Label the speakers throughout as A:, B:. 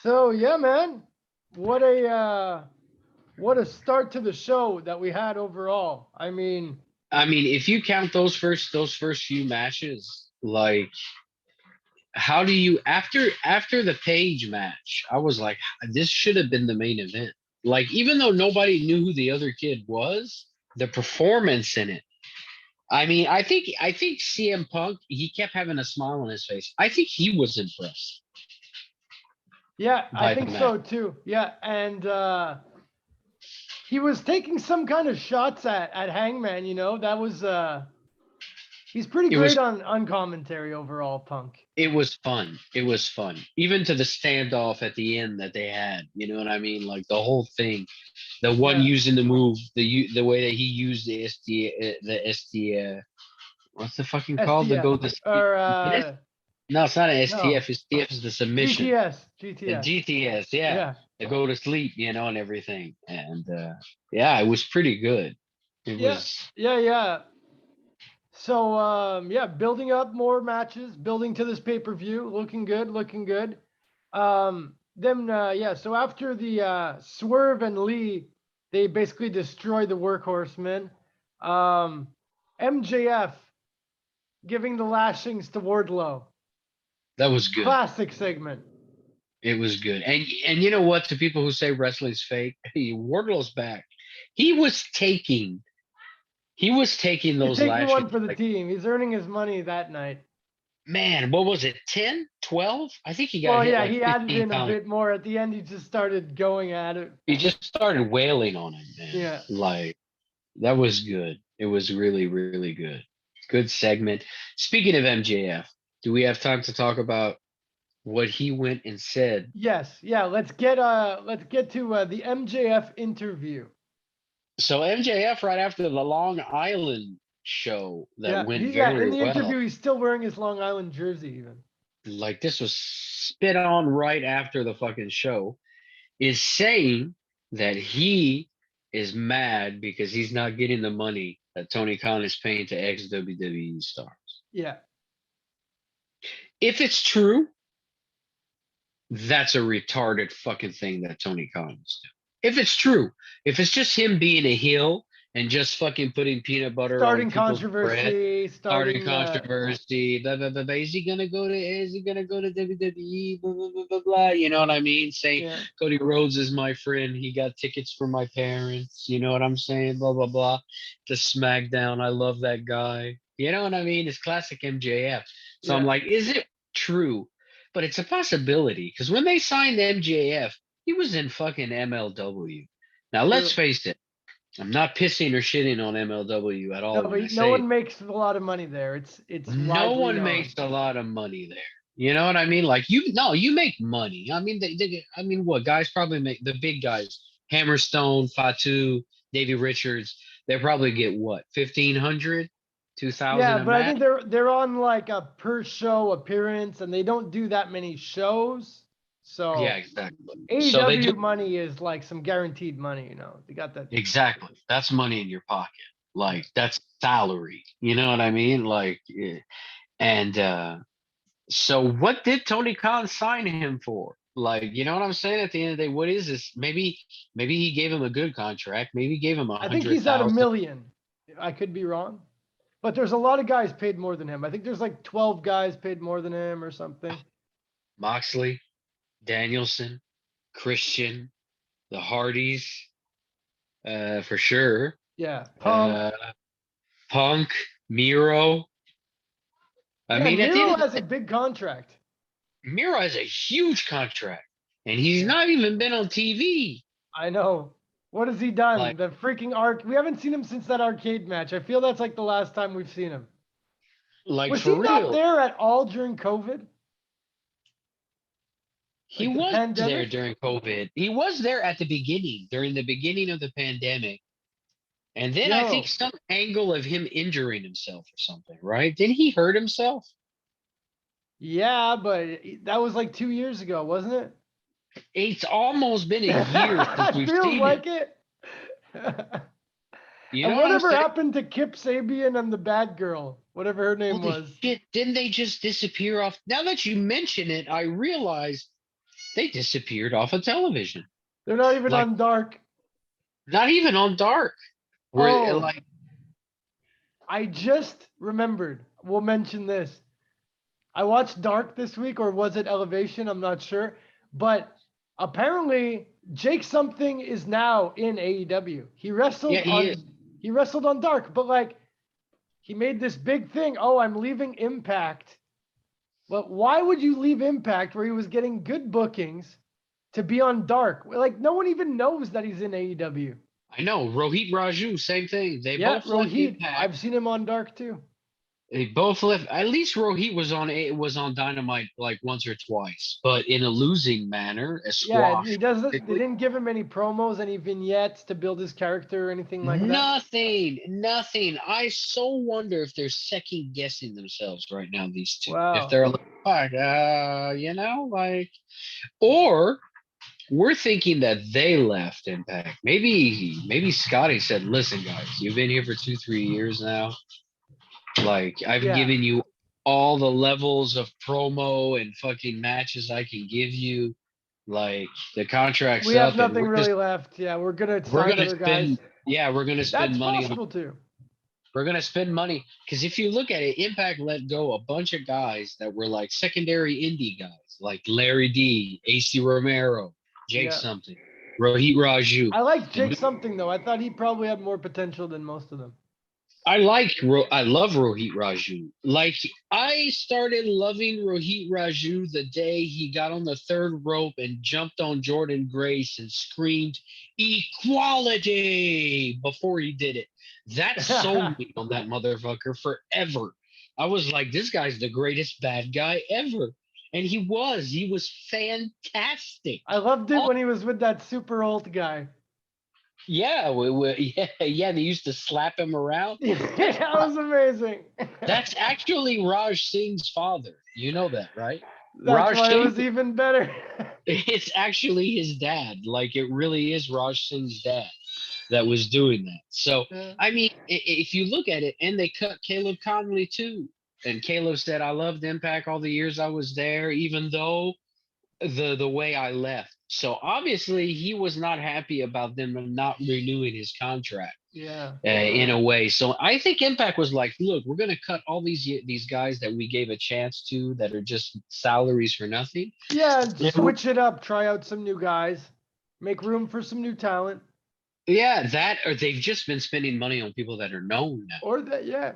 A: So yeah, man, what a start to the show that we had overall. I mean,
B: I mean, if you count those first few matches, like how do you after the Page match, I was like, this should have been the main event. Like, even though nobody knew who the other kid was, the performance in it. I mean, I think CM Punk, he kept having a smile on his face. I think he was impressed
A: yeah, I
B: by the
A: think
B: match.
A: so too. Yeah, and he was taking some kind of shots at Hangman. That was he's pretty
B: It was
A: great on commentary overall, Punk.
B: it was fun. It was fun. Even to the standoff at the end that they had. You know what I mean? Like the whole thing. The one
A: Yeah,
B: using the move, the way that he used the what's the fucking called? The
A: STF
B: go the
A: or
B: no, it's not an
A: no
B: STF. STF is the submission. The
A: GTS.
B: GTS, yeah.
A: Yeah,
B: The go to sleep, and everything. And yeah, it was pretty good. It
A: yeah,
B: was
A: yeah. So yeah, building up more matches, building to this pay-per-view, looking good, looking good. Then yeah, so after the Swerve and Lee, they basically destroy the Workhorsemen. Um, MJF giving the lashings to Wardlow.
B: that was good.
A: Classic segment.
B: It was good. And you know what? To people who say wrestling's fake, hey, Wardlow's back. He was taking he was taking
A: He's
B: those
A: taking
B: lashes
A: one for the
B: like,
A: team. He's earning his money that night.
B: man, what was it? 10, 12? I think he got
A: Well,
B: hit
A: yeah,
B: like
A: he added
B: 15
A: in a
B: times.
A: bit more at the end. He just started going at it.
B: He just started wailing on him, man.
A: Yeah.
B: Like, that was good. It was really, really good. Good segment. Speaking of MJF, do we have time to talk about what he went and said?
A: Yes. Yeah. Let's get to the MJF interview.
B: So MJF, right after the Long Island show that
A: Yeah.
B: went
A: In
B: very
A: the
B: well,
A: interview, he's still wearing his Long Island jersey even.
B: like this was spit on right after the fucking show, is saying that he is mad because he's not getting the money that Tony Khan is paying to ex WWE stars.
A: Yeah.
B: If it's true, that's a retarded fucking thing that Tony Khan is doing. If it's true, if it's just him being a heel and just fucking putting peanut butter on
A: Starting
B: people's bread,
A: controversy,
B: starting
A: starting
B: controversy, blah, blah, blah, blah. Is he gonna go to WWE? Blah, blah, blah, blah, blah. You know what I mean? Saying
A: yeah.
B: Cody Rhodes is my friend. He got tickets for my parents. You know what I'm saying? Blah blah blah. The SmackDown. I love that guy. You know what I mean? It's classic MJF. So I'm
A: Yeah.
B: like, is it true? But it's a possibility because when they signed MJF, he was in fucking MLW. Now let's
A: True.
B: face it. I'm not pissing or shitting on MLW at
A: No,
B: all when I
A: but no
B: say it.
A: one makes a lot of money there. It's
B: No
A: widely
B: one
A: known.
B: makes a lot of money there. You know what I mean? Like you, no, you make money. I mean, I mean, what guys probably make the big guys, Hammerstone, Fatu, Davey Richards, they probably get what 1,500, 2,000
A: Yeah,
B: a
A: but I
B: match.
A: think they're on like a per show appearance, and they don't do that many shows.
B: Yeah,
A: So
B: exactly. So they
A: AEW
B: do
A: money is like some guaranteed money. They got that.
B: exactly. That's money in your pocket. Like that's salary. You know what I mean? Like, and so what did Tony Khan sign him for? Like, you know what I'm saying? At the end of the day, what is this? Maybe he gave him a good contract. Maybe he gave him a
A: I think
B: hundred
A: he's at a
B: thousand.
A: million. I could be wrong, but there's a lot of guys paid more than him. I think there's like 12 guys paid more than him or something.
B: Moxley, Danielson, Christian, the Hardys, for sure.
A: Yeah, Punk.
B: Uh, Punk, Miro. I
A: Yeah,
B: mean, at the end
A: Miro
B: of the
A: has a
B: day,
A: big contract.
B: Miro has a huge contract, and he's
A: Yeah,
B: not even been on TV.
A: I know. What has he done?
B: Like,
A: The freaking arc. We haven't seen him since that arcade match. I feel that's like the last time we've seen him.
B: like
A: Was
B: for
A: he not
B: real.
A: there at all during COVID?
B: He
A: Like the
B: was there
A: pandemic?
B: during COVID. He was there at the beginning, during the beginning of the pandemic. And then I think
A: Yo,
B: some angle of him injuring himself or something, right? Didn't he hurt himself?
A: yeah, but that was like 2 years ago, wasn't it?
B: It's almost been a year since we've
A: Feels
B: seen him.
A: like it.
B: You
A: And
B: know what I'm
A: whatever
B: saying?
A: happened to Kip Sabian and the bad girl, whatever her name
B: Holy
A: was.
B: shit. Didn't they just disappear off? Now that you mention it, I realize They disappeared off of television.
A: They're not even
B: Like
A: on Dark.
B: not even on Dark. Where
A: Oh,
B: like
A: I just remembered. We'll mention this. I watched Dark this week, or was it Elevation? I'm not sure. But apparently, Jake something is now in AEW.
B: yeah, he is.
A: He wrestled on Dark, but like he made this big thing. Oh, I'm leaving Impact. Well, why would you leave Impact where he was getting good bookings to be on Dark? Like no one even knows that he's in AEW.
B: I know. Rohit Raju, same thing. They
A: Yeah,
B: both left
A: Rohit. I've
B: Impact.
A: seen him on Dark too.
B: They both left. At least Rohit was on Dynamite like once or twice, but in a losing manner, a
A: Yeah,
B: squash.
A: he doesn't. They
B: Basically.
A: didn't give him any promos, any vignettes to build his character or anything like that.
B: Nothing, nothing. I so wonder if they're second guessing themselves right now. These two, if
A: Wow.
B: they're like, like, or we're thinking that they left Impact. Maybe Scotty said, "Listen, guys, you've been here for 2, 3 years now. Like, I've
A: Yeah.
B: given you all the levels of promo and fucking matches I can give you. Like, the contract's
A: We have
B: up, and
A: nothing really left. Yeah, we're gonna
B: we're
A: sign
B: gonna
A: other guys.
B: spend, yeah, we're gonna spend
A: That's
B: money.
A: possible too.
B: We're gonna spend money because if you look at it, Impact let go a bunch of guys that were like secondary indie guys, like Larry D, AC Romero, Jake
A: Yeah.
B: something, Rohit Raju.
A: I like Jake
B: And
A: something though. I thought he probably had more potential than most of them.
B: I love Rohit Raju. Like I started loving Rohit Raju the day he got on the third rope and jumped on Jordan Grace and screamed equality before he did it. That sold me on that motherfucker forever. I was like, this guy's the greatest bad guy ever. And he was. He was fantastic.
A: I loved it
B: Oh,
A: when he was with that super old guy.
B: yeah, yeah. They used to slap him around.
A: That was amazing.
B: That's actually Raj Singh's father. You know that, right?
A: That's
B: Raj
A: why it
B: Singh,
A: was even better.
B: it's actually his dad. Like it really is Raj Singh's dad that was doing that. So,
A: Yeah.
B: I mean, if you look at it, and they cut Caleb Conley too. And Caleb said, I loved Impact all the years I was there, even though the way I left. So obviously he was not happy about them not renewing his contract
A: Yeah.
B: in a way. So I think Impact was like, look, we're going to cut all these guys that we gave a chance to that are just salaries for nothing.
A: Yeah,
B: Yeah.
A: switch it up, try out some new guys, make room for some new talent.
B: Yeah, that or they've just been spending money on people that are known now.
A: Or that, yeah.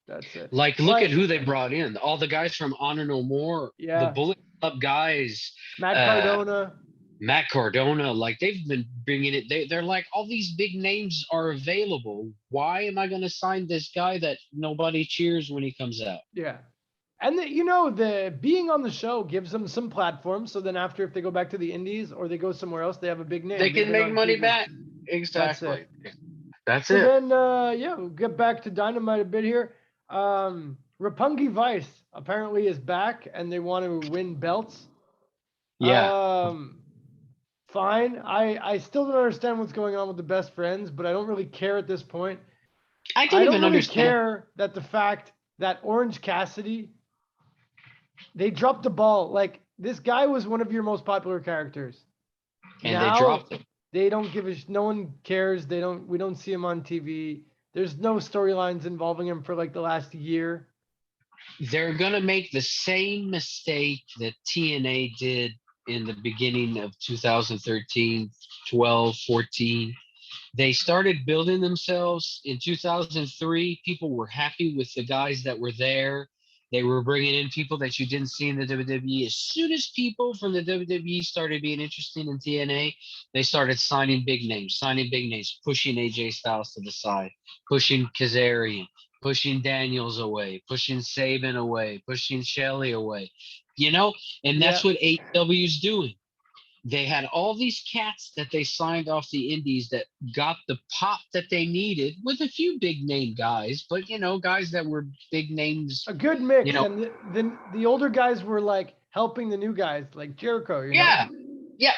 A: That's it.
B: Like, look at who they brought in. All the guys from Honor No More, the
A: Yeah.
B: Bullet Club guys,
A: Matt Cardona.
B: Matt Cardona, like they've been bringing it. They're like, all these big names are available. Why am I going to sign this guy that nobody cheers when he comes out?
A: Yeah. And the being on the show gives them some platform. So then after, if they go back to the indies or they go somewhere else, they have a big name.
B: They can make money
A: TV.
B: back. Exactly. That's
A: so
B: it.
A: Then, we'll get back to Dynamite a bit here. Roppongi Vice apparently is back and they want to win belts.
B: Yeah.
A: Fine. I still don't understand what's going on with the best friends, but I don't really care at this point.
B: I don't
A: don't
B: even
A: really
B: understand.
A: care that the fact that Orange Cassidy, they dropped the ball. Like this guy was one of your most popular characters.
B: And
A: now,
B: they dropped him.
A: They don't give a no one cares. We don't see him on TV. There's no storylines involving him for like the last year.
B: They're going to make the same mistake that TNA did in the beginning of 2013, 12, 14. They started building themselves in 2003. People were happy with the guys that were there. They were bringing in people that you didn't see in the WWE. As soon as people from the WWE started being interested in TNA, they started signing big names, pushing AJ Styles to the side, pushing Kazarian, pushing Daniels away, pushing Saban away, pushing Shelley away, and that's what AEW is doing. They had all these cats that they signed off the indies that got the pop that they needed with a few big name guys, but guys that were big names.
A: A good mix. And the older guys were like helping the new guys like Jericho,
B: Yeah.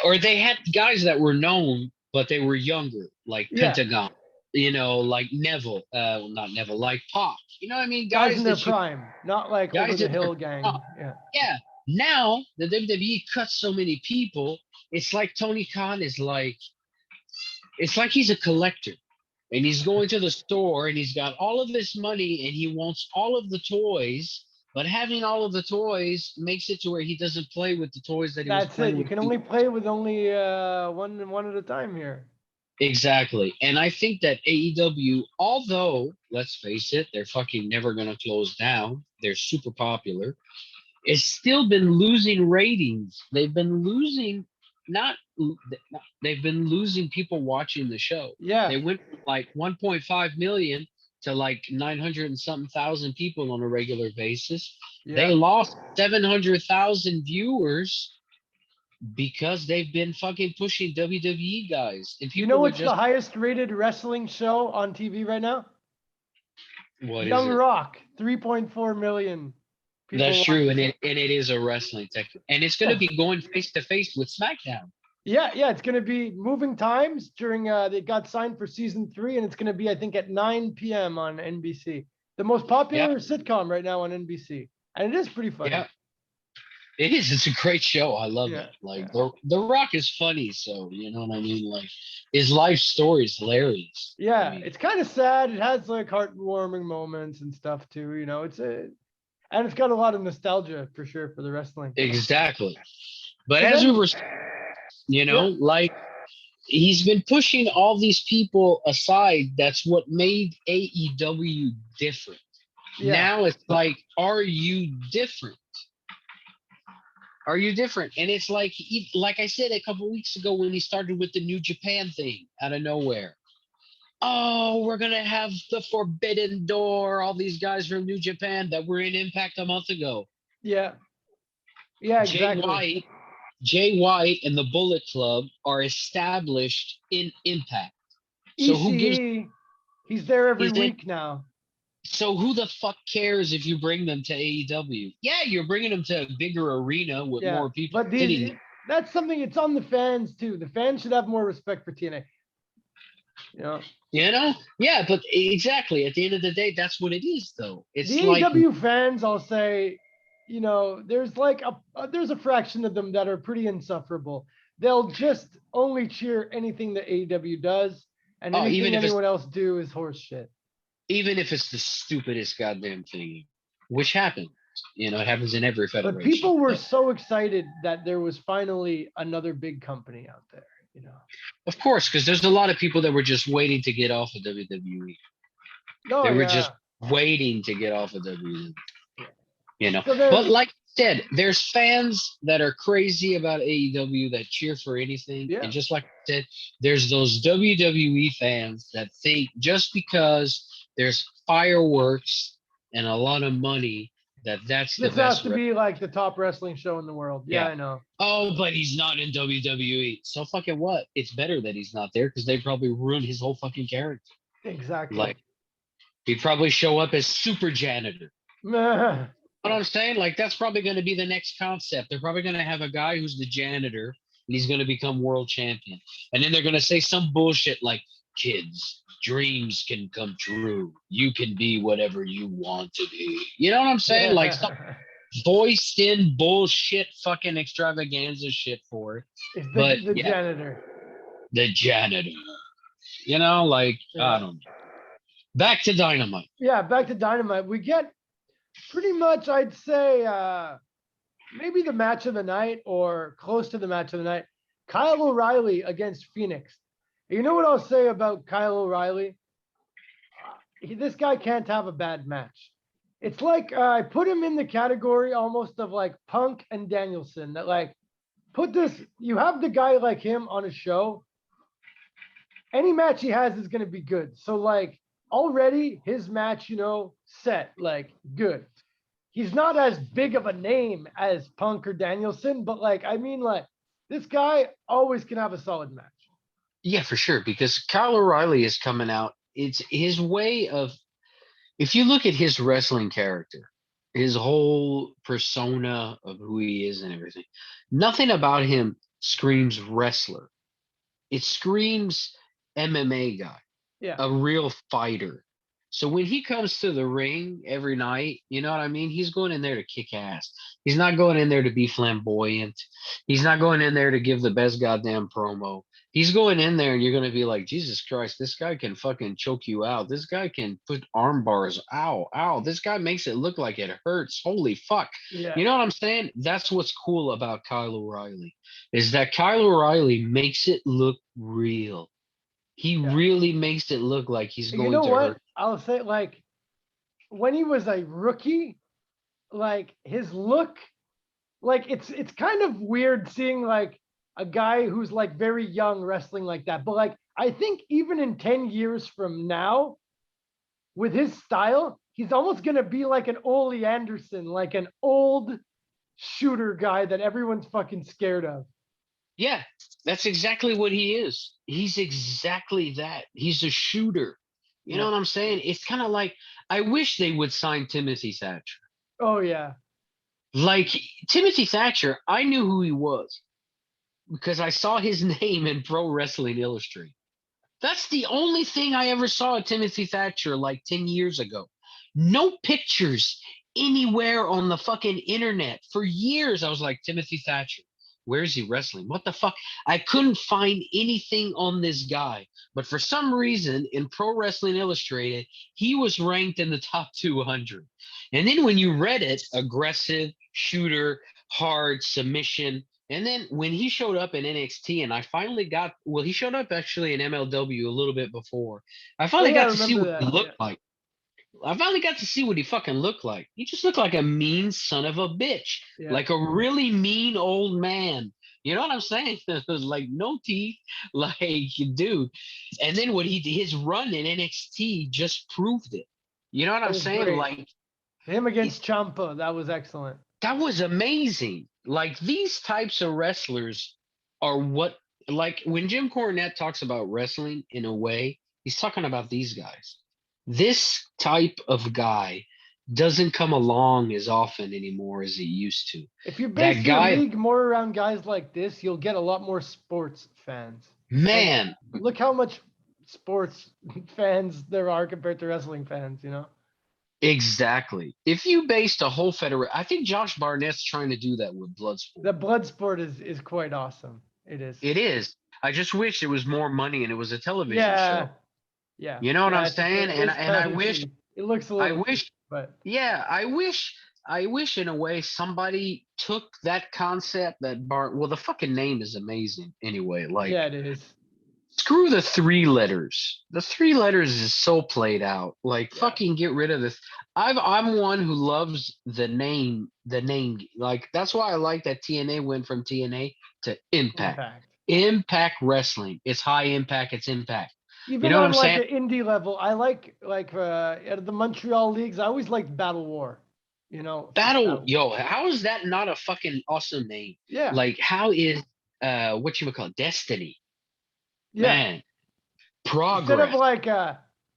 B: Or they had guys that were known, but they were younger, like Pentagon, like Neville, not Neville, like Pac. You know what I mean?
A: Guys in their prime, not like over the hill gang.
B: Yeah. Now the WWE cuts so many people. It's like Tony Khan is like, it's like he's a collector and he's going to the store and he's got all of this money and he wants all of the toys, but having all of the toys makes it to where he doesn't play with the toys that he was
A: That's it.
B: playing
A: You
B: with.
A: can only play with only one at a time here.
B: Exactly. And I think that AEW, although let's face it, they're fucking never going to close down. They're super popular. It's still been losing ratings. They've been losing not they've been losing people watching the show.
A: Yeah.
B: They went from like 1.5 million to like 900 and something thousand people on a regular basis. They
A: Yeah.
B: lost 700,000 viewers because they've been fucking pushing WWE guys. And
A: You know
B: people are
A: what's the
B: just,
A: highest rated wrestling show on TV right now?
B: what is
A: Young
B: it?
A: Rock, 3.4 million people.
B: That's
A: watch
B: true,
A: it.
B: and it is a wrestling tech, and it's going to be going face to face with SmackDown.
A: Yeah, it's going to be moving times during. They got signed for season 3, and it's going to be, I think, at 9 p.m. on NBC. The most popular sitcom right now on NBC, and it is pretty funny.
B: Yeah, it is. It's a great show. I love it. Like the Rock is funny, so you know what I mean. Like his life story is hilarious.
A: Yeah,
B: I mean,
A: it's kind of sad. It has like heartwarming moments and stuff too. You know, and it's got a lot of nostalgia for sure for the wrestling.
B: exactly. But
A: So
B: as
A: then-
B: we were, you know, like he's been pushing all these people aside. That's what made AEW different.
A: Yeah.
B: Now it's like, are you different? Are you different? And it's like I said a couple weeks ago when he started with the New Japan thing out of nowhere. Oh, we're gonna have the Forbidden Door, all these guys from New Japan that were in Impact a month ago.
A: Yeah, exactly.
B: Jay White and the Bullet Club are established in Impact. So who gives?
A: He's there every
B: Is it-
A: week now.
B: So who the fuck cares if you bring them to AEW? Yeah, you're bringing them to a bigger arena with more people.
A: But that's something. It's on the fans too. The fans should have more respect for TNA. You know.
B: Yeah, but exactly. At the end of the day, that's what it is, though. It's
A: the
B: like
A: AEW fans, I'll say, you know, there's like there's a fraction of them that are pretty insufferable. They'll just only cheer anything that AEW does, and anything anyone else do is horse shit.
B: Even if it's the stupidest goddamn thing, which happens. You know, it happens in every federation.
A: But people were so excited that there was finally another big company out there, you know.
B: Of course, because there's a lot of people that were just waiting to get off of WWE. They were just waiting to get off of WWE. You know, but like I said, there's fans that are crazy about AEW that cheer for anything. And just like I said, there's those WWE fans that think just because there's fireworks and a lot of money that's the best.
A: This has to be like the top wrestling show in the world. Yeah, I know.
B: Oh, but he's not in WWE. So fucking what? It's better that he's not there because they probably ruined his whole fucking character.
A: Exactly.
B: Like he'd probably show up as super janitor. You know what I'm saying? Like that's probably going to be the next concept. They're probably going to have a guy who's the janitor and he's going to become world champion. And then they're going to say some bullshit like, kids, dreams can come true. You can be whatever you want to be. You know what I'm saying? Like some voiced in bullshit fucking extravaganza shit for it.
A: The janitor.
B: The janitor. You know, like, I don't know. Back to Dynamite.
A: Yeah, back to Dynamite. We get pretty much, I'd say, maybe the match of the night or close to the match of the night. Kyle O'Reilly against Phoenix. You know what I'll say about Kyle O'Reilly? This guy can't have a bad match. It's like I put him in the category almost of like Punk and Danielson. That like, you have the guy like him on a show. Any match he has is going to be good. So like already his match, you know, set, like good. He's not as big of a name as Punk or Danielson, but like, I mean, like this guy always can have a solid match.
B: Yeah, for sure. Because Kyle O'Reilly is coming out. It's his way of, if you look at his wrestling character, his whole persona of who he is and everything, nothing about him screams wrestler. It screams MMA guy, a real fighter. So when he comes to the ring every night, you know what I mean? He's going in there to kick ass. He's not going in there to be flamboyant. He's not going in there to give the best goddamn promo. He's going in there and you're going to be like, Jesus Christ, this guy can fucking choke you out. This guy can put arm bars. Ow, ow. This guy makes it look like it hurts. Holy fuck.
A: Yeah.
B: You know what I'm saying? That's what's cool about Kyle O'Reilly is that Kyle O'Reilly makes it look real. He
A: Yeah.
B: really makes it look like he's
A: You
B: going
A: know
B: to
A: what?
B: hurt.
A: I'll say, like, when he was a rookie, like his look, like it's kind of weird seeing like a guy who's like very young wrestling like that. But like I think even in 10 years from now, with his style, he's almost gonna be like an Ole Anderson, like an old shooter guy that everyone's fucking scared of.
B: Yeah, that's exactly what he is. He's exactly that. He's a shooter. You know
A: Yeah.
B: what I'm saying? It's kind of like I wish they would sign Timothy Thatcher.
A: Oh yeah.
B: Like Timothy Thatcher, I knew who he was because I saw his name in Pro Wrestling Illustrated. That's the only thing I ever saw of Timothy Thatcher like 10 years ago. No pictures anywhere on the fucking internet. For years, I was like, Timothy Thatcher, where is he wrestling? What the fuck? I couldn't find anything on this guy. But for some reason, in Pro Wrestling Illustrated, he was ranked in the top 200. And then when you read it, aggressive, shooter, hard, submission, and then when he showed up in NXT, and I finally got, well, he showed up actually in MLW a little bit before. I
A: Oh
B: finally
A: yeah, I
B: got to see
A: remember
B: what he
A: that. Yeah.
B: looked like. I finally got to see what he fucking looked like. He just looked like a mean son of a bitch,
A: Yeah.
B: like a really mean old man. You know what I'm saying? Like no teeth, like dude. And then what he did, his run in NXT just proved it. You know what
A: That
B: I'm
A: was
B: saying?
A: great.
B: Like
A: Him
B: it,
A: against Champa, that was excellent.
B: that was amazing. Like these types of wrestlers are what, like when Jim Cornette talks about wrestling in a way, he's talking about these guys. This type of guy doesn't come along as often anymore as it used to.
A: If you base
B: That
A: your
B: guy,
A: league more around guys like this, you'll get a lot more sports fans. And
B: man,
A: look how much sports fans there are compared to wrestling fans, you know?
B: exactly. If you based a whole federation, I think Josh Barnett's trying to do that with Bloodsport.
A: The blood sport is quite awesome. It is.
B: It is. I just wish it was more money and it was a television
A: Yeah.
B: show.
A: Yeah.
B: You know what I'm
A: Yeah,
B: saying?
A: it is
B: And
A: kind of cheap. It looks a
B: I
A: little cheap,
B: wish
A: but
B: Yeah, I wish in a way somebody took that concept that well, the fucking name is amazing anyway. Like
A: yeah, it is.
B: screw the three letters. The three letters is so played out. Like
A: Yeah.
B: fucking get rid of this. I'm one who loves the name. Like that's why I like that TNA went from TNA to Impact.
A: Impact.
B: Impact Wrestling. It's high impact, it's impact. You
A: Even
B: know what
A: on
B: I'm
A: like
B: saying?
A: an indie level, I like at the Montreal leagues, I always liked Battle War. You know,
B: Battle,
A: Battle.
B: yo, how is that not a fucking awesome name?
A: Yeah.
B: Like, how is what you would call Destiny,
A: Yeah.
B: man,
A: Instead of
B: progress,
A: like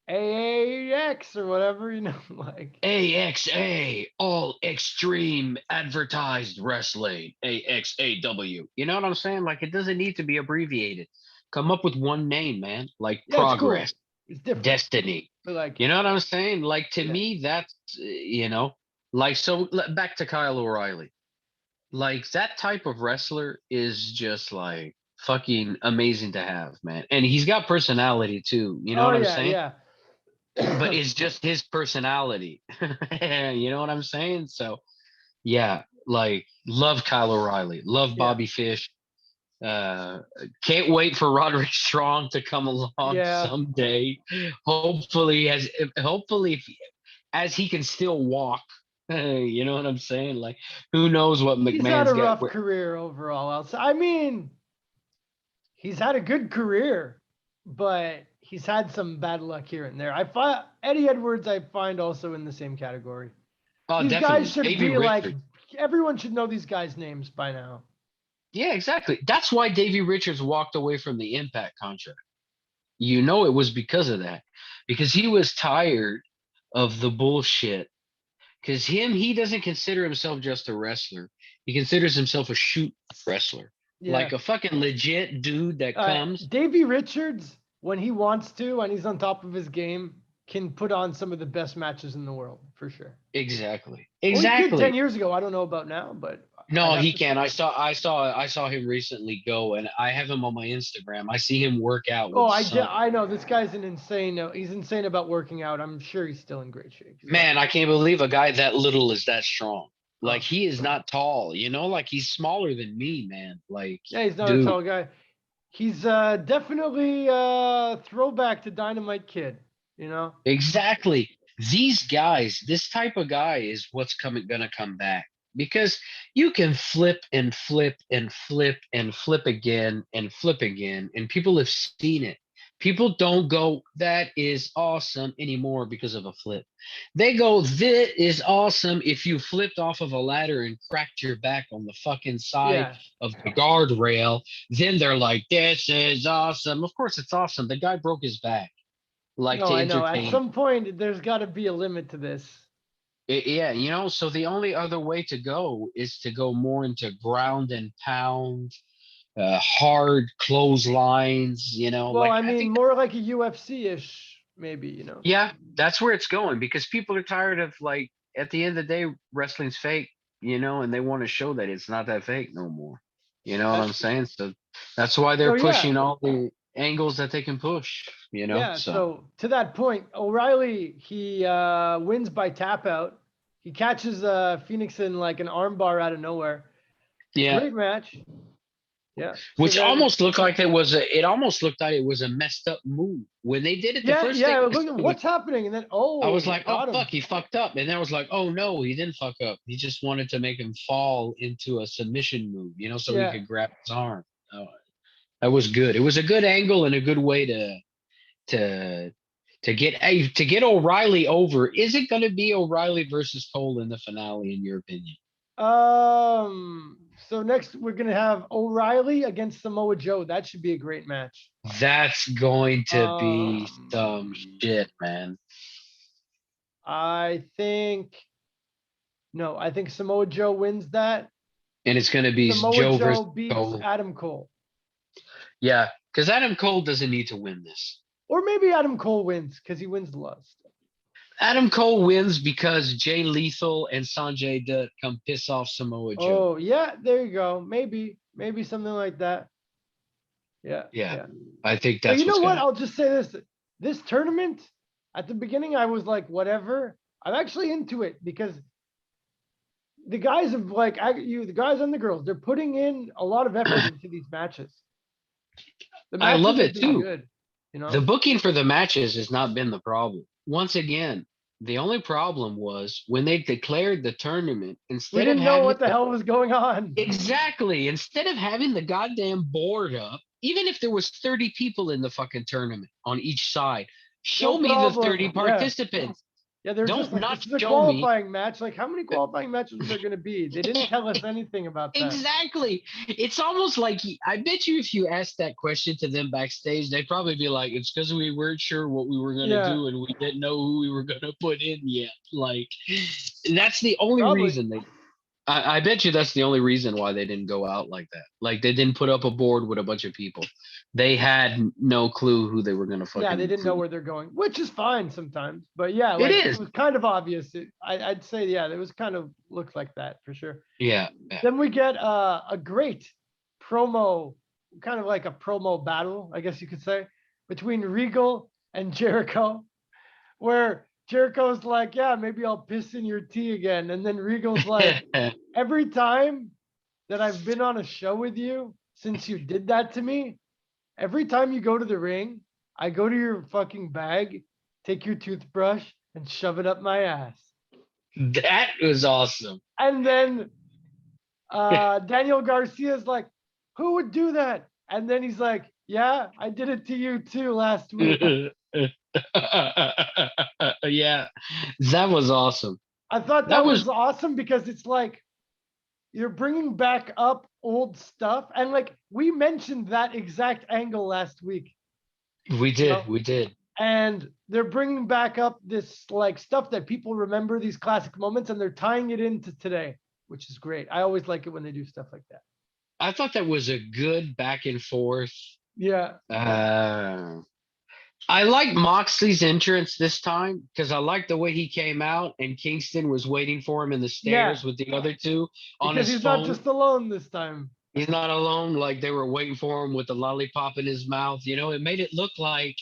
A: AAX or whatever, you know, like
B: AXA, all extreme advertised wrestling, AXAW. You know what I'm saying? Like, it doesn't need to be abbreviated. Come up with one name, man. Like
A: yeah, it's
B: progress,
A: cool. It's different.
B: Destiny.
A: But like
B: You know what I'm saying? Like to
A: yeah.
B: me, that's like so. Back to Kyle O'Reilly. Like that type of wrestler is just like fucking amazing to have, man. And he's got personality too. You know
A: Oh
B: what I'm
A: yeah,
B: saying?
A: yeah.
B: But it's just his personality. You know what I'm saying? So yeah, like love Kyle O'Reilly, love
A: Yeah.
B: Bobby Fish. Uh, can't wait for Roderick Strong to come along
A: Yeah.
B: someday. Hopefully, as he can still walk. You know what I'm saying? Like, who knows what
A: He's had
B: McMahon's
A: a
B: got?
A: rough career overall. I mean, he's had a good career, but he's had some bad luck here and there. I find Eddie Edwards I find also in the same category.
B: Oh,
A: These guys
B: definitely.
A: should
B: Davey
A: be like
B: Richards.
A: everyone should know these guys' names by now.
B: Yeah, exactly. That's why Davey Richards walked away from the Impact contract. You know, it was because of that, because he was tired of the bullshit. Because he doesn't consider himself just a wrestler. He considers himself a shoot wrestler,
A: Yeah.
B: like a fucking legit dude that comes.
A: Davey Richards, when he wants to and he's on top of his game, can put on some of the best matches in the world for sure.
B: Exactly.
A: Well, he could 10
B: Exactly.
A: years ago. I don't know about now, but I'd
B: No,
A: have
B: he
A: to
B: can.
A: say.
B: I saw him recently go, and I have him on my Instagram. I see him work out with
A: Oh,
B: his son.
A: I know this guy's an insane. He's insane about working out. I'm sure he's still in great shape. He's
B: Man,
A: fucking
B: I can't believe a guy that little is that strong. Like
A: oh.
B: he is not tall, like he's smaller than me, man. Like,
A: Yeah, he's not a
B: dude,
A: tall guy. He's definitely throwback to Dynamite Kid. You know.
B: exactly. These guys, this type of guy is what's gonna come back because you can flip and flip and flip and flip again, and people have seen it. People don't go, that is awesome anymore because of a flip. They go, that is awesome if you flipped off of a ladder and cracked your back on the fucking side
A: Yeah.
B: of the guardrail. Then they're like, this is awesome. Of course, it's awesome. The guy broke his back, like
A: No,
B: to
A: I know. At
B: entertain.
A: some point, there's got to be a limit to this.
B: Yeah, so the only other way to go is to go more into ground and pound, hard clotheslines,
A: Well,
B: like
A: I
B: I
A: mean,
B: think,
A: more like a UFC-ish, maybe. You know.
B: yeah, that's where it's going because people are tired of, like, at the end of the day, wrestling's fake, and they want to show that it's not that fake no more. You know what
A: That's
B: I'm
A: true.
B: saying? So that's why they're
A: So yeah,
B: pushing all the angles that they can push,
A: yeah.
B: so
A: So to that point, O'Reilly he wins by tap out. He catches Phoenix in like an armbar out of nowhere.
B: yeah.
A: Great match. Yeah. So
B: Which
A: then,
B: almost looked like it almost looked like it was a messed up move. When they did it the first thing
A: yeah.
B: I
A: Look at
B: saw was,
A: what's happening, and then
B: I was
A: oh,
B: like, oh
A: got him.
B: fuck, he fucked up. And then I was like, oh no, he didn't fuck up. He just wanted to make him fall into a submission move, so he
A: Yeah.
B: could grab his arm. Oh, that was good. It was a good angle and a good way to to get O'Reilly over. Is it going to be O'Reilly versus Cole in the finale, in your opinion?
A: So next we're gonna have O'Reilly against Samoa Joe. That should be a great match.
B: That's going to be some
A: Um,
B: shit, man.
A: I think no. I think Samoa Joe wins that.
B: And it's going to be
A: Samoa
B: Joe versus
A: Joe beats
B: Cole.
A: Adam Cole.
B: Yeah, because Adam Cole doesn't need to win this.
A: Or maybe Adam Cole wins because he wins a lot of stuff.
B: Adam Cole wins because Jay Lethal and Sanjay Dutt come piss off Samoa Joe.
A: Oh, yeah, there you go. Maybe something like that. Yeah.
B: Yeah,
A: Yeah.
B: I think
A: But
B: that's
A: you know
B: what's
A: what?
B: gonna.
A: I'll just say this. This tournament, at the beginning, I was like, whatever. I'm actually into it because the guys have like the guys and the girls, they're putting in a lot of effort into these matches. The
B: I
A: matches
B: love
A: have
B: it
A: been
B: too.
A: good, you
B: The
A: know?
B: booking for the matches has not been the problem. Once again, the only problem was when they declared the tournament,
A: We
B: instead of
A: didn't know
B: having
A: what the hell was going on.
B: exactly, instead of having the goddamn board up, even if there was 30 people in the fucking tournament on each side,
A: No
B: show me the 30
A: problem. Yeah.
B: participants.
A: Yeah, they're just
B: Don't
A: like,
B: not
A: this is a
B: show me.
A: qualifying match. Like, how many qualifying matches are there going to be? They didn't tell us anything about that.
B: Exactly. It's almost like I bet you if you asked that question to them backstage, they'd probably be like, it's because we weren't sure what we were going to
A: Yeah,
B: do and we didn't know who we were going to put in yet. Like, that's the only
A: probably.
B: reason they. I bet you that's the only reason why they didn't go out like that. Like, they didn't put up a board with a bunch of people. They had no clue who they were going to
A: Yeah, they
B: fucking.
A: didn't know where they're going, which is fine sometimes. But yeah,
B: It
A: like it
B: is.
A: was kind of obvious. I'd say, yeah, it was kind of looked like that for sure.
B: Yeah. Yeah.
A: Then we get a great promo, kind of like a promo battle, I guess you could say, between Regal and Jericho, where Jericho's like, yeah, maybe I'll piss in your tea again. And then Regal's like, every time that I've been on a show with you since you did that to me, every time you go to the ring, I go to your fucking bag, take your toothbrush, and shove it up my ass.
B: That was awesome.
A: And then Daniel Garcia's like, who would do that? And then he's like, yeah, I did it to you too last week.
B: Yeah, that was awesome.
A: I thought
B: That
A: that
B: was
A: was awesome because it's like you're bringing back up old stuff. And like we mentioned that exact angle last week.
B: we
A: You
B: did,
A: know?
B: we did.
A: And they're bringing back up this like stuff that people remember, these classic moments, and they're tying it into today, which is great. I always like it when they do stuff like that.
B: I thought that was a good back and forth.
A: Yeah.
B: Uh, I like Moxley's entrance this time because I like the way he came out and Kingston was waiting for him in the
A: Yeah,
B: stairs with the other two on
A: because
B: his
A: he's not
B: phone.
A: just alone this time.
B: He's not alone. Like they were waiting for him with the lollipop in his mouth. It made it look like,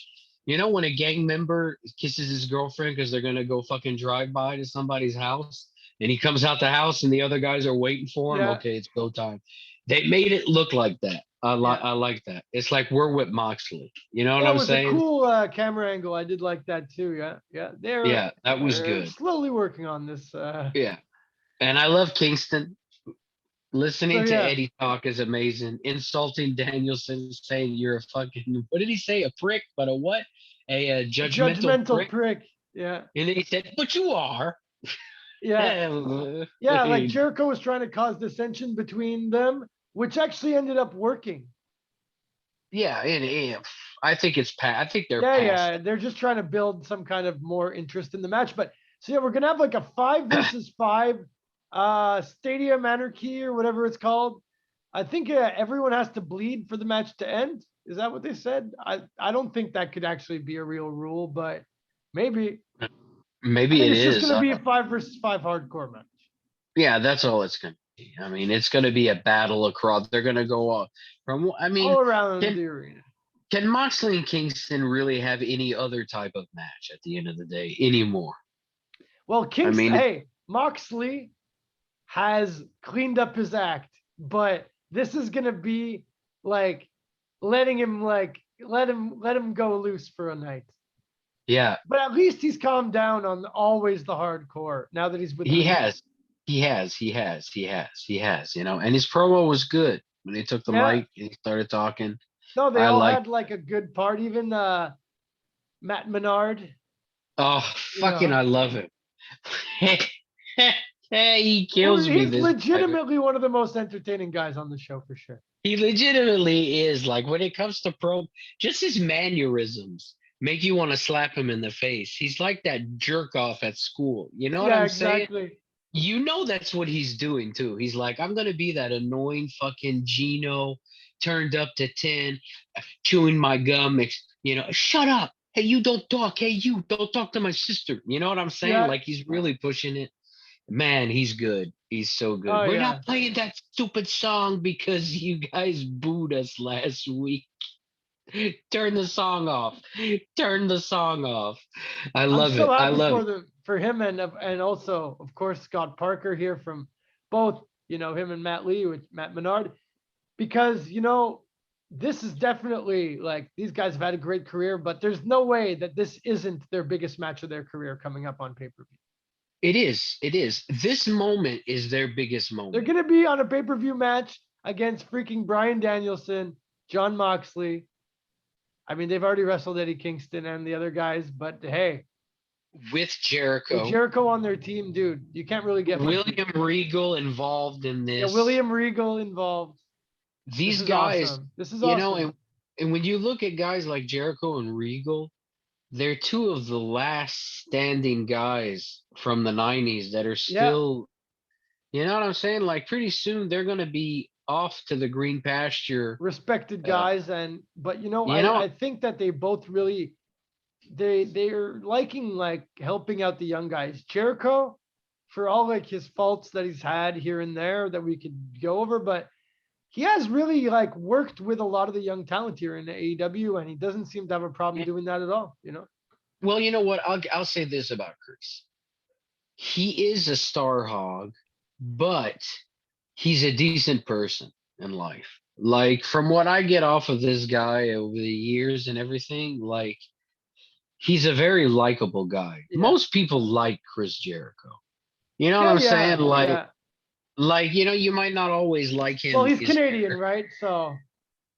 B: when a gang member kisses his girlfriend because they're gonna go fucking drive by to somebody's house, and he comes out the house and the other guys are waiting for him.
A: Yeah,
B: Okay, it's go time. They made it look like that.
A: yeah.
B: I like that. It's like we're with Moxley. You know what
A: Yeah, it
B: I'm
A: was a
B: saying?
A: cool camera angle. I did like that too. Yeah, yeah. They're
B: Yeah, that was
A: they're
B: good.
A: slowly working on this.
B: Yeah, and I love Kingston.
A: So
B: Listening to
A: yeah,
B: Eddie talk is amazing. Insulting Danielson, saying you're a fucking, what did he say? A prick, but a what? A judgmental
A: judgmental
B: prick.
A: prick. Yeah,
B: And then he said, but you are.
A: yeah,
B: Yeah,
A: yeah. Like Jericho was trying to cause dissension between them, which actually ended up working.
B: and I think I think they're
A: Yeah,
B: past
A: yeah.
B: that.
A: They're just trying to build some kind of more interest in the match. But so yeah, we're gonna have like a 5 versus 5 stadium anarchy or whatever it's called. I think everyone has to bleed for the match to end. Is that what they said? I don't think that could actually be a real rule, but maybe. I
B: Maybe
A: think
B: it
A: it's just
B: is.
A: gonna be a 5 versus 5 hardcore match
B: Yeah, that's all it's going to be. I mean, it's going to be a battle across. They're going to go from, I mean,
A: all around
B: can,
A: the arena.
B: can Moxley and Kingston really have any other type of match at the end of the day anymore?
A: Well,
B: I
A: Kingston,
B: mean,
A: hey, Moxley has cleaned up his act, but this is gonna be like letting him let him go loose for a night.
B: yeah,
A: But at least he's calmed down on always the hardcore now that he's with
B: he
A: Regal.
B: has. He has, and his promo was good when he took the
A: Yeah.
B: mic and he started talking.
A: No, they
B: I
A: all
B: like,
A: had like a good part. Even Matt Menard,
B: oh,
A: you
B: fucking,
A: know.
B: I love him. Hey, he
A: Well,
B: kills me,
A: he's
B: this guy.
A: legitimately one of the most entertaining guys on the show for sure.
B: He legitimately is like when it comes to just his mannerisms make you want to slap him in the face. He's like that jerk off at school. You know what
A: Yeah,
B: I'm saying?
A: exactly.
B: That's what he's doing too. He's like, I'm gonna be that annoying fucking Gino turned up to 10, chewing my gum, shut up. Hey, you don't talk. Hey, you don't talk to my sister. You know what I'm saying?
A: Yeah.
B: Like he's really pushing it. Man, he's good. He's so good.
A: Oh
B: We're
A: yeah.
B: not playing that stupid song because you guys booed us last week. Turn the song off. Turn the song off. I
A: I'm
B: love
A: so
B: it. I
A: happy
B: love
A: for
B: it.
A: him and also of course Scott Parker here from both him and Matt Lee with Matt Menard because this is definitely like these guys have had a great career, but there's no way that this isn't their biggest match of their career coming up on pay per view.
B: It is. It is. This moment is their biggest
A: They're
B: moment.
A: gonna be on a pay per view match against freaking Brian Danielson, John Moxley. I mean, they've already wrestled Eddie Kingston and the other guys, but hey,
B: With
A: with
B: Jericho,
A: Jericho on their team, dude, you can't really get much.
B: William Regal involved in
A: Yeah,
B: this.
A: William Regal involved. This
B: These
A: is
B: guys,
A: awesome. This is awesome.
B: and when you look at guys like Jericho and Regal, they're two of the last standing guys from the 90s that are
A: Yeah,
B: still, you know what I'm saying? Like pretty soon they're going to be off to the green pasture.
A: respected
B: Uh,
A: guys, and but
B: you know,
A: I think that they both really they're liking like helping out the young guys. Jericho, for all like his faults that he's had here and there that we could go over, but he has really like worked with a lot of the young talent here in the AEW, and he doesn't seem to have a problem doing that at all.
B: well, you know what? I'll say this about Chris. He is a star hog, but he's a decent person in life. Like from what I get off of this guy over the years and everything, like he's a very likable guy.
A: Yeah.
B: Most people like Chris Jericho. You know what
A: Yeah,
B: I'm saying?
A: yeah, yeah.
B: Like you might not always like
A: Well,
B: him.
A: he's
B: His
A: Canadian,
B: hair
A: right? So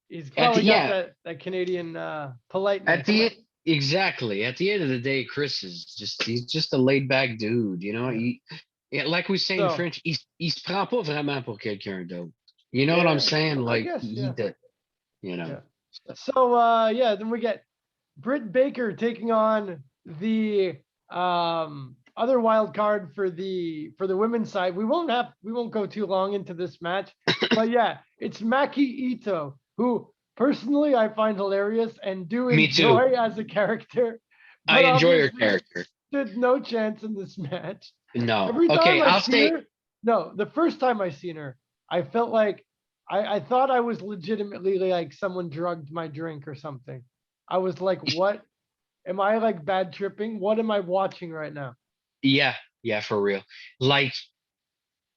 A: he's
B: at the
A: probably got
B: yeah
A: that Canadian
B: at
A: politeness.
B: exactly at the end of the day, Chris is he's just a laid back dude.
A: Yeah.
B: Yeah, like we say in
A: So
B: French, il se prend pas vraiment pour quelqu'un d'autre. You know what I'm
A: yeah,
B: saying?
A: I
B: Like
A: guess
B: he
A: yeah,
B: did, you know.
A: yeah. So yeah, then we get Britt Baker taking on the other wild card for the women's side. We won't go too long into this match, but yeah, it's Maki Ito who personally I find hilarious and do
B: Me too.
A: enjoy as a character,
B: I
A: but
B: enjoy her
A: obviously
B: character.
A: stood no chance in this match.
B: No.
A: Every time
B: Okay,
A: I
B: I'll
A: see
B: say
A: her, no, the first time I seen her, I felt like I thought I was legitimately like someone drugged my drink or something. I was like, what? Am I like bad tripping? What am I watching right now?
B: yeah, yeah, for real. Like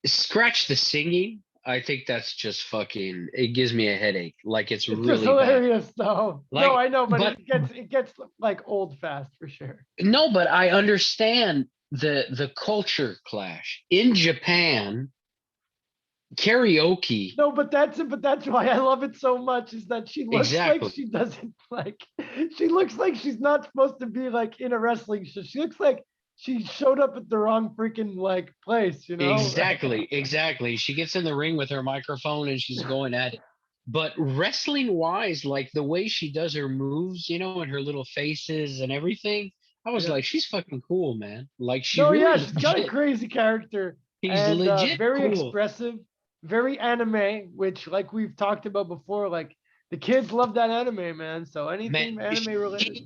B: scratch the singing. I think that's just fucking it gives me a headache. Like it's
A: It's just
B: really bad.
A: hilarious though. No,
B: Like
A: I know, but
B: but
A: it gets like old fast for sure.
B: no, but I understand the culture clash. In Japan, karaoke.
A: No, but that's why I love it so much is that she looks like
B: Exactly.
A: she doesn't like she looks like she's not supposed to be like in a wrestling show. She looks like she showed up at the wrong freaking like place, you know?
B: Exactly. She gets in the ring with her microphone and she's going at it. But wrestling wise, like the way she does her moves, and her little faces and everything, I was
A: Yeah.
B: like, she's fucking cool, man. Like she
A: No,
B: really
A: yeah, she's got a
B: legit.
A: crazy character
B: She's
A: and
B: legit
A: very
B: cool.
A: expressive, very anime, which like we've talked about before, like the kids love that anime, man. So
B: Man,
A: anything anime related.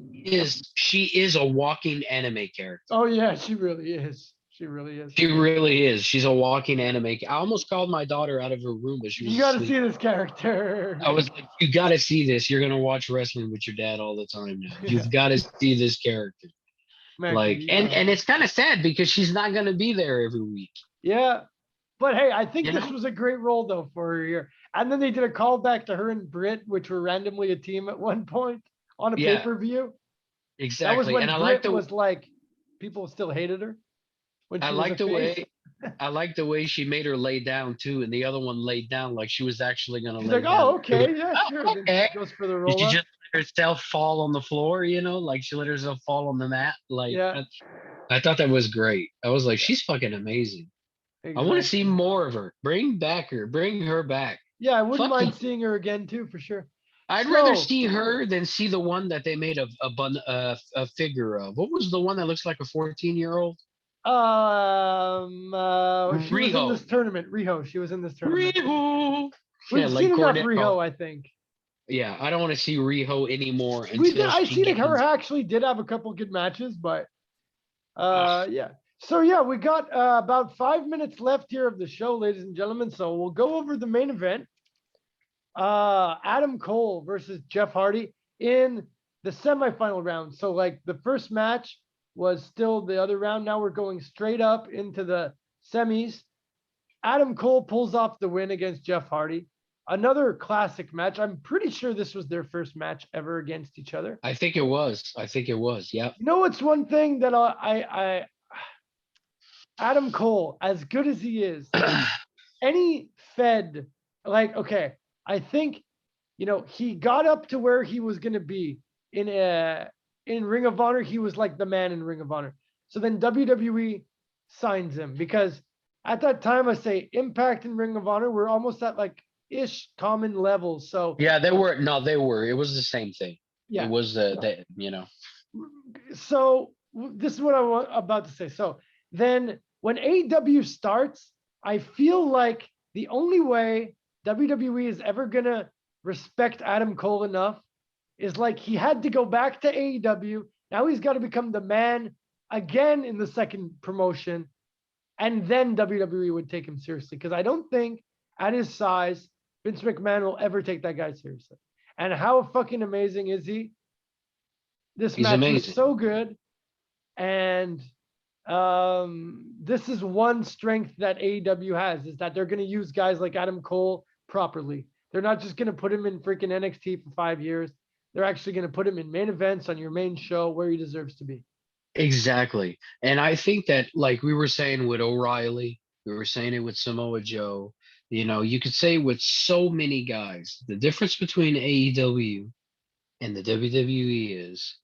B: she is a walking anime character.
A: Oh yeah, she really is. She really is.
B: She really is. She's a walking anime. I almost called my daughter out of her room, but she was
A: You got to
B: asleep.
A: see this character.
B: I was like, you got to see this. You're gonna watch wrestling with your dad all the time now.
A: Yeah,
B: You've got to see this character.
A: man.
B: Like, and it's kind of sad because she's not gonna be there every week.
A: Yeah, but hey, I think
B: You
A: this
B: know?
A: was a great role though for her here. And then they did a callback to her and Britt, which were randomly a team at one point on a pay
B: Yeah,
A: per view. That was
B: exactly. And
A: when Britt was like, people still hated her when
B: I
A: she was
B: like
A: a
B: the
A: face.
B: way I like the way she made her lay down too, and the other one laid down like she was actually gonna
A: She's
B: lay
A: like,
B: down.
A: oh,
B: It was
A: okay, yeah,
B: like,
A: sure.
B: oh,
A: Then
B: okay.
A: she goes for the
B: She
A: roll up.
B: just let herself fall on the floor, like she let herself fall on the mat. Like
A: Yeah,
B: I thought that was great. I was like,
A: yeah,
B: she's fucking amazing. I want to see
A: exactly.
B: more of her. Bring her back.
A: Yeah, I wouldn't
B: Fuck
A: mind
B: them.
A: seeing her again too, for sure.
B: I'd rather
A: So,
B: see her than see the one that they made a figure of. What was the one that looks like a 14-year-old?
A: she was in
B: Riho.
A: this tournament. Riho, she was in this tournament.
B: Riho. Yeah,
A: We've
B: like
A: seen enough
B: Cornetto.
A: Riho, I think.
B: Yeah, I don't want to see Riho anymore
A: We did.
B: until
A: I
B: she
A: see like her
B: gets.
A: actually did have a couple good matches, but
B: Ugh.
A: yeah. So yeah, we got about 5 minutes left here of the show, ladies and gentlemen. So we'll go over the main event. Adam Cole versus Jeff Hardy in the semifinal round. So like the first match was still the other round. Now we're going straight up into the semis. Adam Cole pulls off the win against Jeff Hardy. Another classic match. I'm pretty sure this was their first match ever against each other.
B: I think it was. I think it was. Yep.
A: You know what's one thing that I Adam Cole, as good as he is, any Fed, like, okay, I think, he got up to where he was gonna be in Ring of Honor. He was like the man in Ring of Honor. So then WWE signs him because at that time I say Impact and Ring of Honor were almost at like ish common levels. So
B: Yeah, they were. No, they were. It was the same thing. It
A: yeah.
B: was the.
A: So this is what I was about to say. So then when AEW starts, I feel like the only way WWE is ever gonna respect Adam Cole enough is like he had to go back to AEW. Now he's got to become the man again in the second promotion, and then WWE would take him seriously. Because I don't think at his size, Vince McMahon will ever take that guy seriously. And how fucking amazing is he? This
B: He's
A: match was
B: amazing.
A: so good. And this is one strength that AEW has is that they're going to use guys like Adam Cole properly. They're not just going to put him in freaking NXT for 5 years. They're actually going to put him in main events on your main show where he deserves to be.
B: Exactly. And I think that, like we were saying with O'Reilly, we were saying it with Samoa Joe, you could say with so many guys, the difference between AEW and the WWE is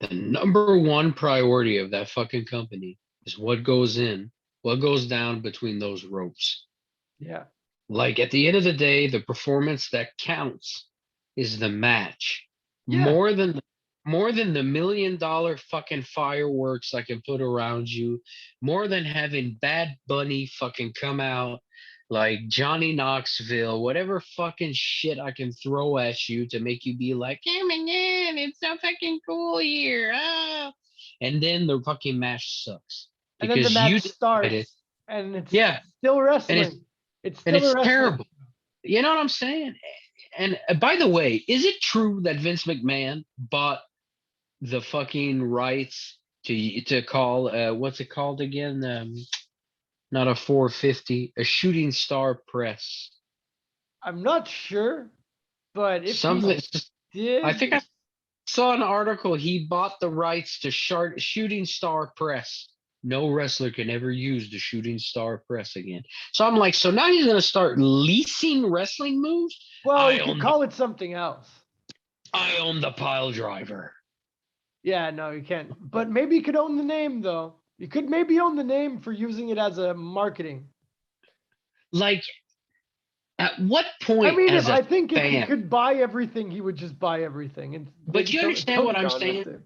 B: the number one priority of that fucking company is what goes down between those ropes.
A: Yeah.
B: Like at the end of the day, the performance that counts is the match.
A: Yeah.
B: More than the $1 million fucking fireworks I can put around you, more than having Bad Bunny fucking come out like Johnny Knoxville, whatever fucking shit I can throw at you to make you be like, oh my god, it's so fucking cool here. Ah. And then the fucking match sucks
A: And then the
B: because you
A: match
B: decided,
A: starts, and it's
B: yeah,
A: still
B: and it's
A: wrestling. It's
B: and
A: still a
B: it's
A: wrestling.
B: terrible. You know what I'm saying? And by the way, is it true that Vince McMahon bought the fucking rights to call what's it called again? Not a 450, a shooting star press.
A: I'm not sure, but if he
B: Something. I think
A: did,
B: I saw an article. He bought the rights to shooting star press. No wrestler can ever use the shooting star press again. So I'm like, so now he's gonna start leasing wrestling moves.
A: well,
B: I
A: you could
B: own the
A: call it something else.
B: I own the pile driver.
A: Yeah, no, you can't. But maybe you could own the name though. You could maybe own the name for using it as a marketing.
B: Like, at what
A: I
B: point
A: mean,
B: as a
A: I think if he
B: fan?
A: could buy everything, he would just buy everything. And
B: But
A: maybe
B: you understand
A: Tony
B: what I'm
A: Khan would
B: saying?
A: too.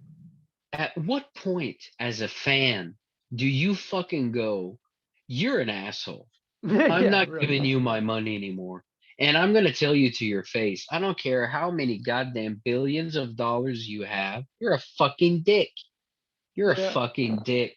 B: At what point as a fan do you fucking go, you're an asshole? I'm
A: Yeah,
B: not
A: really.
B: giving you my money anymore. And I'm going to tell you to your face, I don't care how many goddamn billions of dollars you have, you're a fucking dick. You're a
A: Yeah.
B: fucking dick.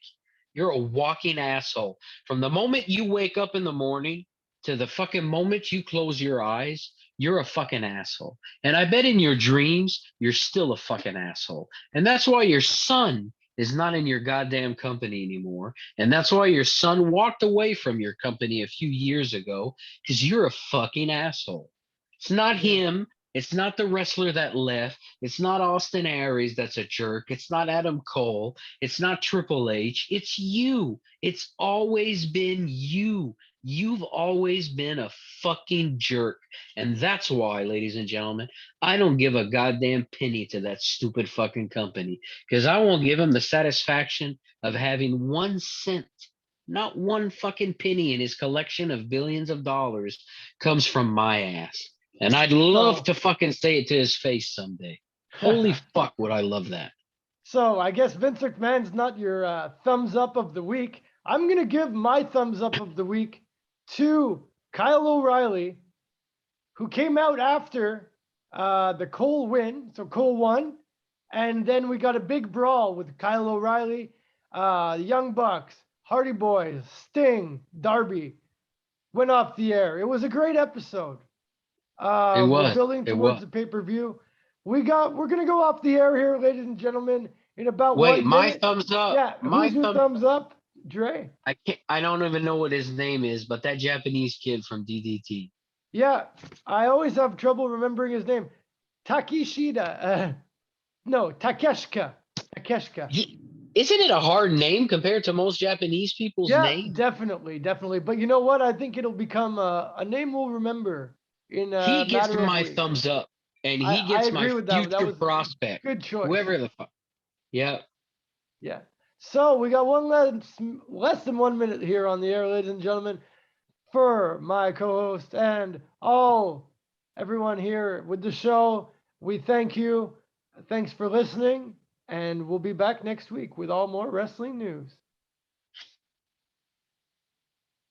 B: You're a walking asshole. From the moment you wake up in the morning to the fucking moment you close your eyes, you're a fucking asshole. And I bet in your dreams, you're still a fucking asshole. And that's why your son is not in your goddamn company anymore. And that's why your son walked away from your company a few years ago, because you're a fucking asshole. It's not
A: Yeah.
B: him. It's not the wrestler that left. It's not Austin Aries that's a jerk. It's not Adam Cole. It's not Triple H. It's you. It's always been you. You've always been a fucking jerk. And that's why, ladies and gentlemen, I don't give a goddamn penny to that stupid fucking company because I won't give him the satisfaction of having 1 cent, not one fucking penny in his collection of billions of dollars comes from my ass. And I'd love
A: So,
B: to fucking say it to his face someday. Holy fuck, would I love that.
A: so I guess Vince McMahon's not your thumbs up of the week. I'm gonna give my thumbs up of the week to Kyle O'Reilly, who came out after the Cole win. So Cole won, and then we got a big brawl with Kyle O'Reilly, the Young Bucks, Hardy Boys, Sting, Darby went off the air. It was a great episode.
B: It
A: We're
B: was.
A: building
B: It
A: towards
B: was.
A: the pay-per-view. We're gonna go off the air here, ladies and gentlemen, in about
B: Wait,
A: 1 minute.
B: my thumbs up.
A: Yeah,
B: My
A: who's your
B: thumb.
A: thumbs up? Drey.
B: I don't even know what his name is, but that Japanese kid from DDT.
A: Yeah, I always have trouble remembering his name. Takeshita. No, Takeshka. Takeshka.
B: Isn't it a hard name compared to most Japanese people's
A: Yeah,
B: names?
A: definitely, definitely. But you know what? I think it'll become a name we'll remember in
B: He
A: a
B: gets
A: matter of
B: my
A: weeks.
B: thumbs up, and
A: I,
B: he
A: I
B: gets my
A: agree with that. That
B: future
A: was
B: prospect.
A: good choice.
B: Whoever the fuck. Yeah.
A: Yeah. So we got less than 1 minute here on the air, ladies and gentlemen. For my co-host and everyone here with the show, we thank you. Thanks for listening, and we'll be back next week with all more wrestling news.